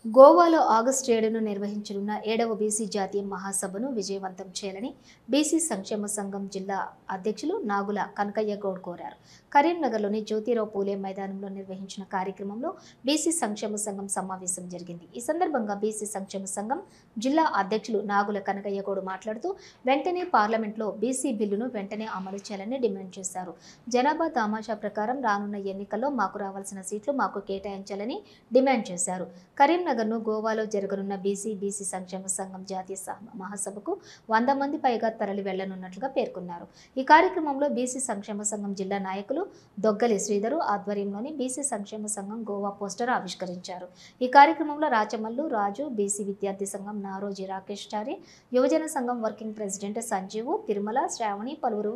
గోవాలో ఆగస్టు 7న నిర్వహించనున్న 7వ బీసీ జాతీయ మహాసభను విజయవంతం చేయాలని బీసీ సంక్షేమ సంఘం జిల్లా అధ్యక్షులు నాగుల కనకయ్య గౌడ్ కోరారు. కరీంనగర్లోని జ్యోతిరావు పూలే మైదానంలో నిర్వహించిన కార్యక్రమంలో బీసీ సంక్షేమ సంఘం సమావేశం జరిగింది. ఈ సందర్భంగా బీసీ సంక్షేమ సంఘం జిల్లా అధ్యక్షులు నాగుల కనకయ్య గౌడ్ మాట్లాడుతూ వెంటనే పార్లమెంట్లో బీసీ బిల్లును వెంటనే అమలు చేయాలని డిమాండ్ చేశారు. జనాభా తమాషా ప్రకారం రానున్న ఎన్నికల్లో మాకు రావాల్సిన సీట్లు మాకు కేటాయించాలని డిమాండ్ చేశారు. కరీంనగర్ను గోవాలో జరగనున్న బీసీ సంక్షేమ సంఘం జాతీయ మహాసభకు 100 మంది పైగా తరలి వెళ్లనున్నట్లుగా పేర్కొన్నారు. ఈ కార్యక్రమంలో బీసీ సంక్షేమ సంఘం జిల్లా నాయకులు దొగ్గలి శ్రీధరు ఆధ్వర్యంలోని బీసీ సంక్షేమ సంఘం గోవా పోస్టర్ ఆవిష్కరించారు. ఈ కార్యక్రమంలో రాచమల్లు రాజు, బీసీ విద్యార్థి సంఘం నారోజీ రాకేష్ చారి, యువజన సంఘం వర్కింగ్ ప్రెసిడెంట్ సంజీవు, తిరుమల, శ్రావణి పలువురు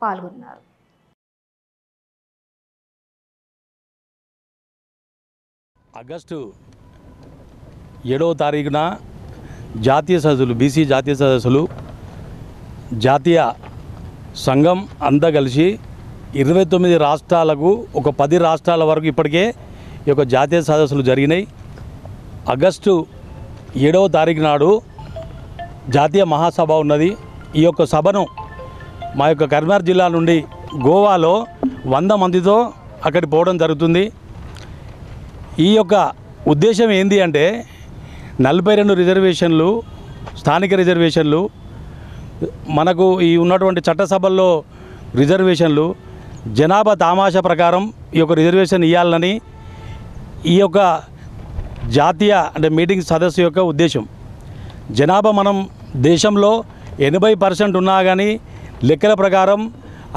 పాల్గొన్నారు. ఆగస్టు 7వ తారీఖున జాతీయ సదస్సులు బీసీ జాతీయ సదస్సులు జాతీయ సంఘం అంతా కలిసి 29 రాష్ట్రాలకు ఒక 10 రాష్ట్రాల వరకు ఇప్పటికే ఈ యొక్క జాతీయ సదస్సులు జరిగినాయి. ఆగస్టు 7వ తారీఖు నాడు జాతీయ మహాసభ ఉన్నది. ఈ యొక్క సభను మా యొక్క కరీంనగర్ జిల్లా నుండి గోవాలో 100 మందితో అక్కడికి పోవడం జరుగుతుంది. ఈ యొక్క ఉద్దేశం ఏంటి అంటే 42 రిజర్వేషన్లు, స్థానిక రిజర్వేషన్లు, మనకు ఈ ఉన్నటువంటి చట్టసభల్లో రిజర్వేషన్లు, జనాభా తామాషా ప్రకారం ఈ యొక్క రిజర్వేషన్ ఇవ్వాలని ఈ యొక్క జాతీయ అంటే మీటింగ్ సదస్సు యొక్క ఉద్దేశం. జనాభా మనం దేశంలో 80% ఉన్నా కానీ లెక్కల ప్రకారం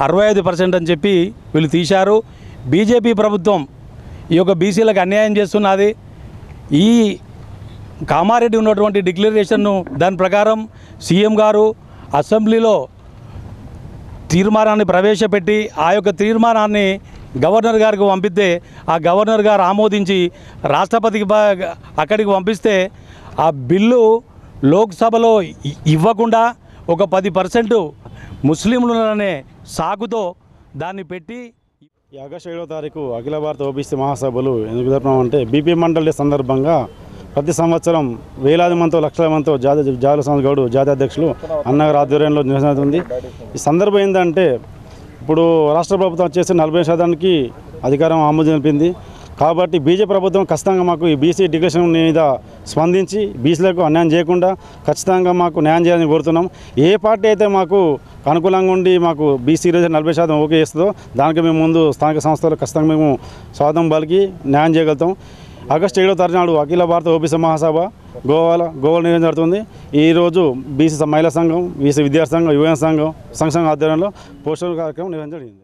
65% అని చెప్పి వీళ్ళు తీశారు. బీజేపీ ప్రభుత్వం ఈ యొక్క బీసీలకు అన్యాయం చేస్తున్నది. ఈ కామారెడ్డి ఉన్నటువంటి డిక్లరేషన్ను దాని ప్రకారం సీఎం గారు అసెంబ్లీలో తీర్మానాన్ని ప్రవేశపెట్టి ఆ యొక్క తీర్మానాన్ని గవర్నర్ గారికి పంపిస్తే ఆ గవర్నర్ గారు ఆమోదించి రాష్ట్రపతికి అక్కడికి పంపిస్తే ఆ బిల్లు లోక్సభలో ఇవ్వకుండా ఒక 10% ముస్లింలనే సాకుతో దాన్ని పెట్టి ఈ ఆగస్టు 7వ తారీఖు అఖిల భారత ఓబీసీ మహాసభలు ఎందుకు జరుపుతున్నామంటే బీపీ మండల్ డే సందర్భంగా ప్రతి సంవత్సరం వేలాది మందితో లక్షల మందితో జాల సంస్థ గౌడ్ జాతీయ అధ్యక్షులు అన్నగారి ఆధ్వర్యంలో నిర్వహిస్తుంది. ఈ సందర్భం ఏంటంటే ఇప్పుడు రాష్ట్ర ప్రభుత్వం వచ్చేసి 40% అధికారం ఆమోదం తెలిపింది. కాబట్టి బీజేపీ ప్రభుత్వం ఖచ్చితంగా మాకు ఈ బీసీ డిక్లరేషన్ మీద స్పందించి బీసీలకు అన్యాయం చేయకుండా ఖచ్చితంగా మాకు న్యాయం చేయాలని కోరుతున్నాం. ఏ పార్టీ అయితే మాకు అనుకూలంగా ఉండి మాకు బీసీ రిజర్వేషన్ 40% ఓకే చేస్తుందో దానికి మేము ముందు స్థానిక సంస్థలు ఖచ్చితంగా మేము స్వాగతం పలికి న్యాయం చేయగలుగుతాం. ఆగస్టు 7వ తారీఖు నాడు అఖిల భారత ఓబీసీ మహాసభ గోవాలో నిర్వహించడం జరుగుతుంది. ఈరోజు బీసీ మహిళా సంఘం, బీసీ విద్యార్థి సంఘం, యువజన సంఘం ఆధ్వర్యంలో పోస్టర్ కార్యక్రమం నిర్వహించడం జరిగింది.